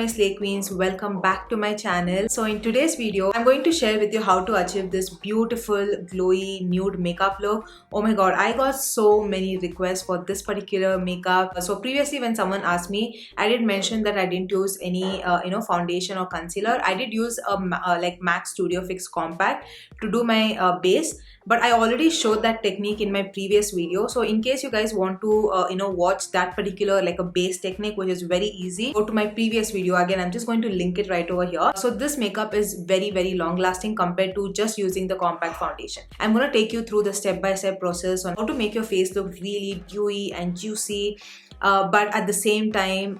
my slay queens, welcome back to my channel. So in today's video I'm going to share with you how to achieve this beautiful glowy nude makeup look. Oh my god, I got so many requests for this particular makeup. So previously when someone asked me, I did mention that I didn't use any foundation or concealer. I did use a like MAC Studio Fix Compact to do my base, but I already showed that technique in my previous video. So in case you guys want to watch that particular like a base technique, which is very easy, go to my previous video. Again, I'm just going to link it right over here. So this makeup is very long lasting compared to just using the compact foundation. I'm going to take you through the step-by-step process on how to make your face look really dewy and juicy, but at the same time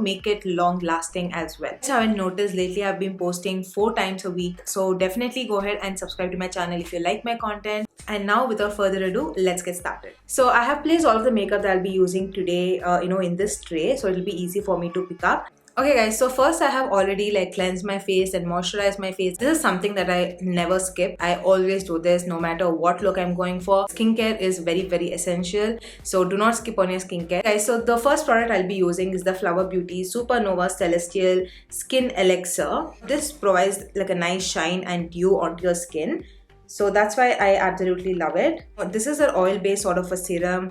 make it long lasting as well. If you haven't noticed, lately I've been posting 4 times a week, so definitely go ahead and subscribe to my channel if you like my content. And now without further ado, let's get started. So I have placed all of the makeup that I'll be using today in this tray, so it'll be easy for me to pick up. Okay guys, so first I have already like cleansed my face and moisturized my face. This is something that I never skip. I always do this no matter what look I'm going for. Skincare is very essential, so do not skip on your skincare. Guys, so the first product I'll be using is the Flower Beauty Supernova Celestial Skin Elixir. This provides like a nice shine and dew onto your skin, so that's why I absolutely love it. This is an oil-based sort of a serum.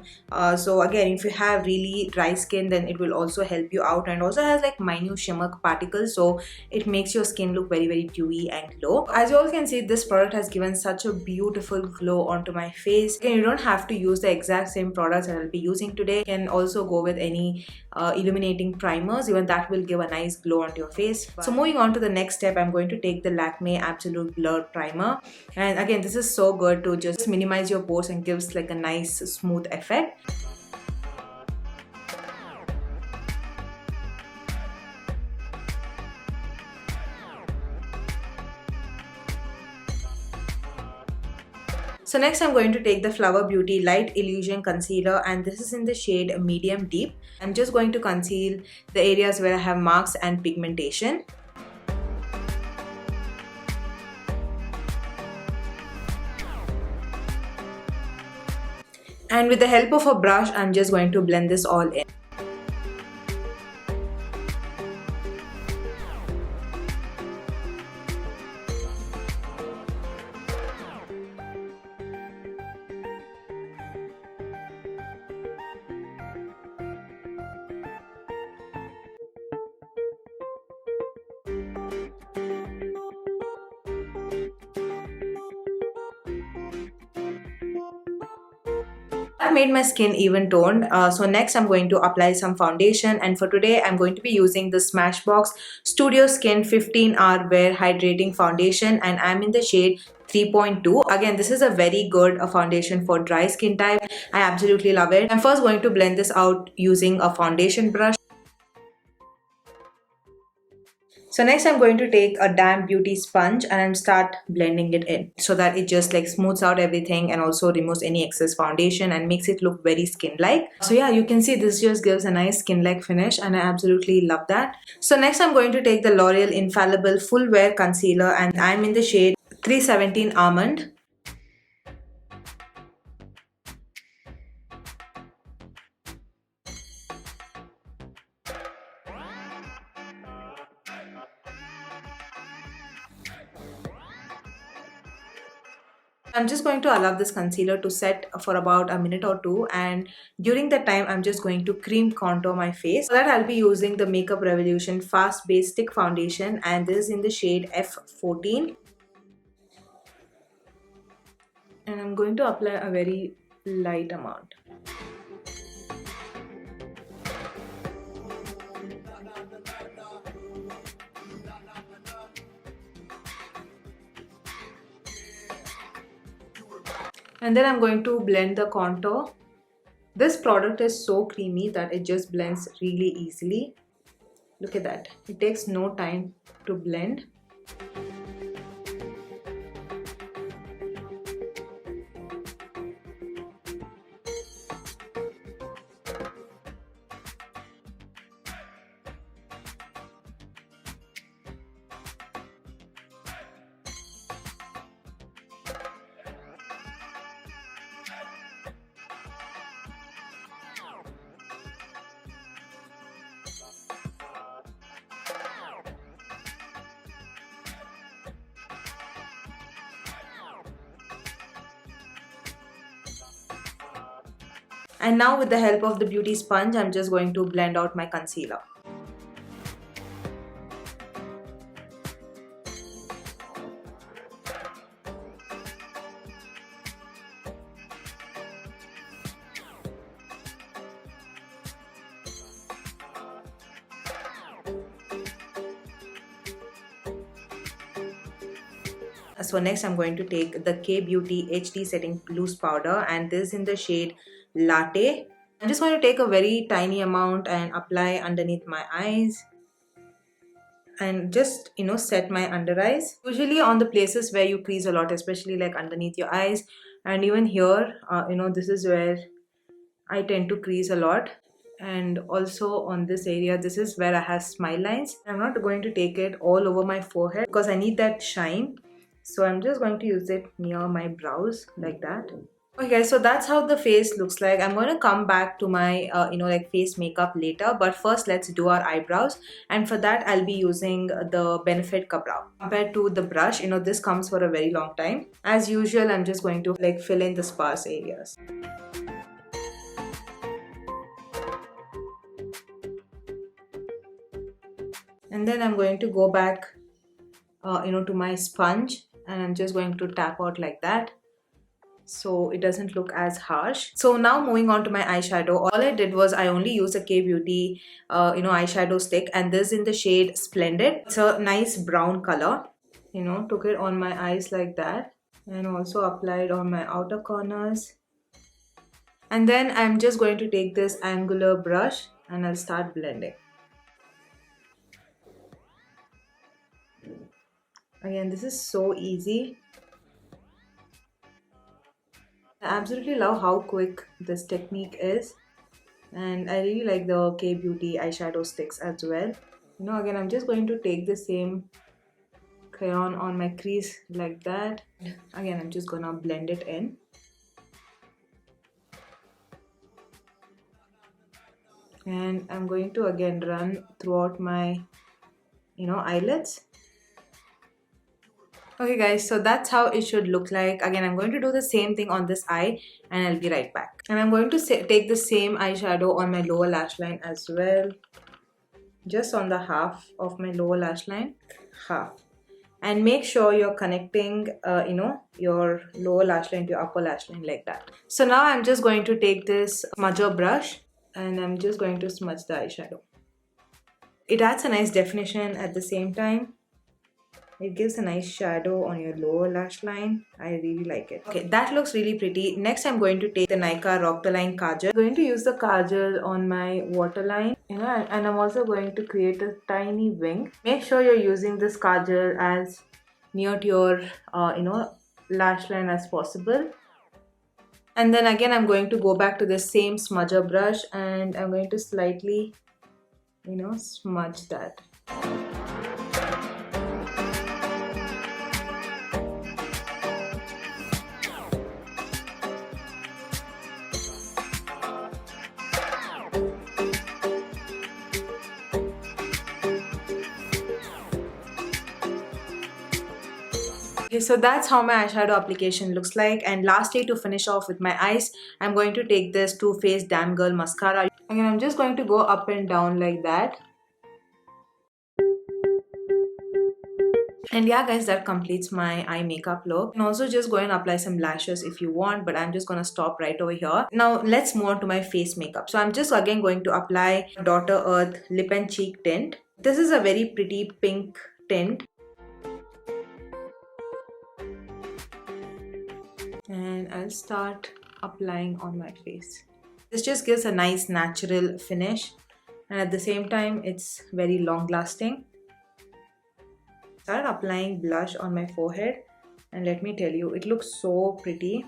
So again, if you have really dry skin, then it will also help you out, and also has like minute shimmer particles, so it makes your skin look very dewy and glow. As you all can see, this product has given such a beautiful glow onto my face. Again, you don't have to use the exact same products that I'll be using today. You can also go with any illuminating primers. Even that will give a nice glow onto your face. So moving on to the next step, I'm going to take the Lakme Absolute Blur Primer, and again, this is so good to just minimize your pores and gives like a nice smooth effect. So next I'm going to take the Flower Beauty Light Illusion Concealer, and this is in the shade Medium Deep. I'm just going to conceal the areas where I have marks and pigmentation. And with the help of a brush, I'm just going to blend this all in. I made my skin even toned. So next I'm going to apply some foundation, and for today I'm going to be using the Smashbox Studio Skin 15-Hour Wear Hydrating Foundation, and I'm in the shade 3.2. Again, this is a very good foundation for dry skin type. I absolutely love it. I'm first going to blend this out using a foundation brush. So next I'm going to take a damp beauty sponge and start blending it in, so that it just like smooths out everything and also removes any excess foundation and makes it look very skin-like. So yeah, you can see this just gives a nice skin-like finish, and I absolutely love that. So next I'm going to take the L'Oreal Infallible Full Wear Concealer, and I'm in the shade 317 Almond. I'm just going to allow this concealer to set for about a minute or two, and during that time I'm just going to cream contour my face. For that I'll be using the Makeup Revolution Fast Base Stick Foundation, and this is in the shade F14. And I'm going to apply a very light amount. And then I'm going to blend the contour. This product is so creamy that it just blends really easily. Look at that. It takes no time to blend. And now with the help of the beauty sponge, I'm just going to blend out my concealer. So next I'm going to take the Kiro Beauty HD Setting Loose Powder, and this is in the shade Latte. I'm just going to take a very tiny amount and apply underneath my eyes and just set my under eyes. Usually on the places where you crease a lot, especially like underneath your eyes, and even here, this is where I tend to crease a lot. And also on this area, this is where I have smile lines. I'm not going to take it all over my forehead because I need that shine. So I'm just going to use it near my brows like that. Okay guys, so that's how the face looks like. I'm going to come back to my like face makeup later, but first let's do our eyebrows, and for that I'll be using the Benefit Kabrow. Compared to the brush, this comes for a very long time. As usual, I'm just going to like fill in the sparse areas. And then I'm going to go back to my sponge, and I'm just going to tap out like that so it doesn't look as harsh. So now moving on to my eyeshadow, all I did was I only used a Kiro Beauty eyeshadow stick, and this is in the shade Splendid. It's a nice brown color. Took it on my eyes like that and also applied on my outer corners. And then I'm just going to take this angular brush and I'll start blending. Again, this is so easy. I absolutely love how quick this technique is, and I really like the Kiro Beauty eyeshadow sticks as well. Again, I'm just going to take the same crayon on my crease like that. Again, I'm just gonna blend it in. And I'm going to again run throughout my eyelids. Okay guys, so that's how it should look like. Again, I'm going to do the same thing on this eye and I'll be right back. And I'm going to take the same eyeshadow on my lower lash line as well. Just on the half of my lower lash line. Half. And make sure you're connecting, your lower lash line to your upper lash line like that. So now I'm just going to take this smudger brush and I'm just going to smudge the eyeshadow. It adds a nice definition at the same time. It gives a nice shadow on your lower lash line. I really like it. Okay, that looks really pretty. Next, I'm going to take the Nykaa Rock the Line Kajal. I'm going to use the kajal on my waterline. And I'm also going to create a tiny wing. Make sure you're using this kajal as near to your, lash line as possible. And then again, I'm going to go back to the same smudger brush and I'm going to slightly, smudge that. Okay, so that's how my eyeshadow application looks like. And lastly, to finish off with my eyes, I'm going to take this Too Faced Damn Girl mascara. Again, I'm just going to go up and down like that. And yeah guys, that completes my eye makeup look. And also just go and apply some lashes if you want, but I'm just gonna stop right over here. Now let's move on to my face makeup. So I'm just again going to apply Daughter Earth Lip and Cheek Tint. This is a very pretty pink tint. And I'll start applying on my face. This just gives a nice natural finish, and at the same time it's very long lasting. Started applying blush on my forehead, and let me tell you, it looks so pretty.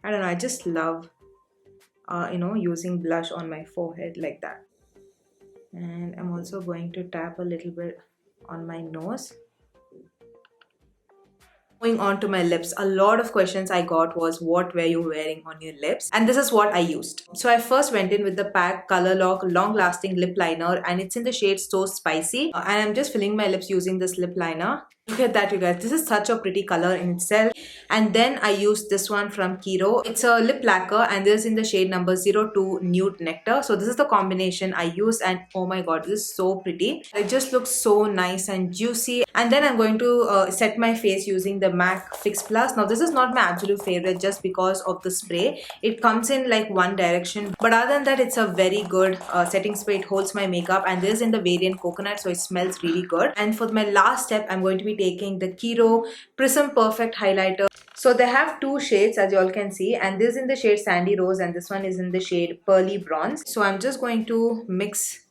I don't know, I just love using blush on my forehead like that. And I'm also going to tap a little bit on my nose. Moving on to my lips, a lot of questions I got was what were you wearing on your lips, and this is what I used. So I first went in with the PAC Color Lock Long Lasting Lip Liner, and it's in the shade So Spicy, and I'm just filling my lips using this lip liner. Look at that, you guys. This is such a pretty color in itself. And then I used this one from Kiro. It's a lip lacquer and this is in the shade number 02 Nude Nectar. So this is the combination I used and oh my god, this is so pretty. It just looks so nice and juicy. And then I'm going to set my face using the MAC Fix Plus. Now this is not my absolute favorite just because of the spray. It comes in like one direction. But other than that, it's a very good setting spray. It holds my makeup and this is in the variant Coconut, so it smells really good. And for my last step, I'm going to be taking the Kiro Prism Perfect Highlighter. So they have two shades as you all can see, and this is in the shade Sandy Rose and this one is in the shade Pearly Bronze. So I'm just going to mix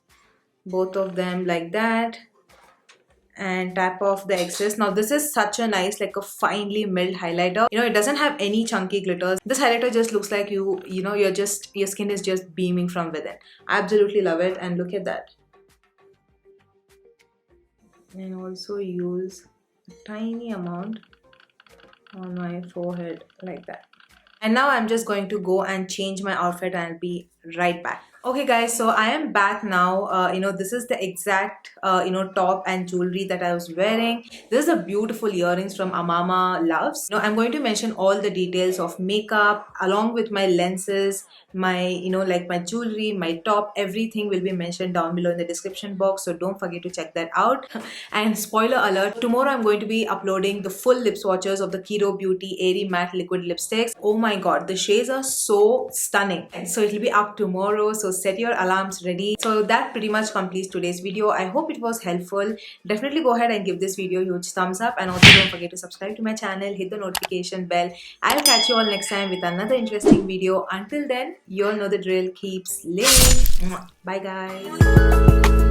both of them like that and tap off the excess. Now this is such a nice, like a finely milled highlighter. You know, it doesn't have any chunky glitters. This highlighter just looks like your skin is just beaming from within. I absolutely love it, and look at that. And also use a tiny amount on my forehead like that. And now I'm just going to go and change my outfit and I'll be right back. Okay guys, so I am back now. This is the exact top and jewelry that I was wearing. This is a beautiful earrings from Amama Loves. I'm going to mention all the details of makeup along with my lenses, my my jewelry, my top, everything will be mentioned down below in the description box, so don't forget to check that out. And spoiler alert, tomorrow I'm going to be uploading the full lip swatches of the Kiro Beauty Airy Matte Liquid Lipsticks. Oh my god, the shades are so stunning. So it will be up tomorrow, so set your alarms ready. So that pretty much completes today's video. I hope it was helpful. Definitely go ahead and give this video a huge thumbs up, and also don't forget to subscribe to my channel, hit the notification bell. I'll catch you all next time with another interesting video. Until then, you all know the drill. Keep slaying. Bye guys.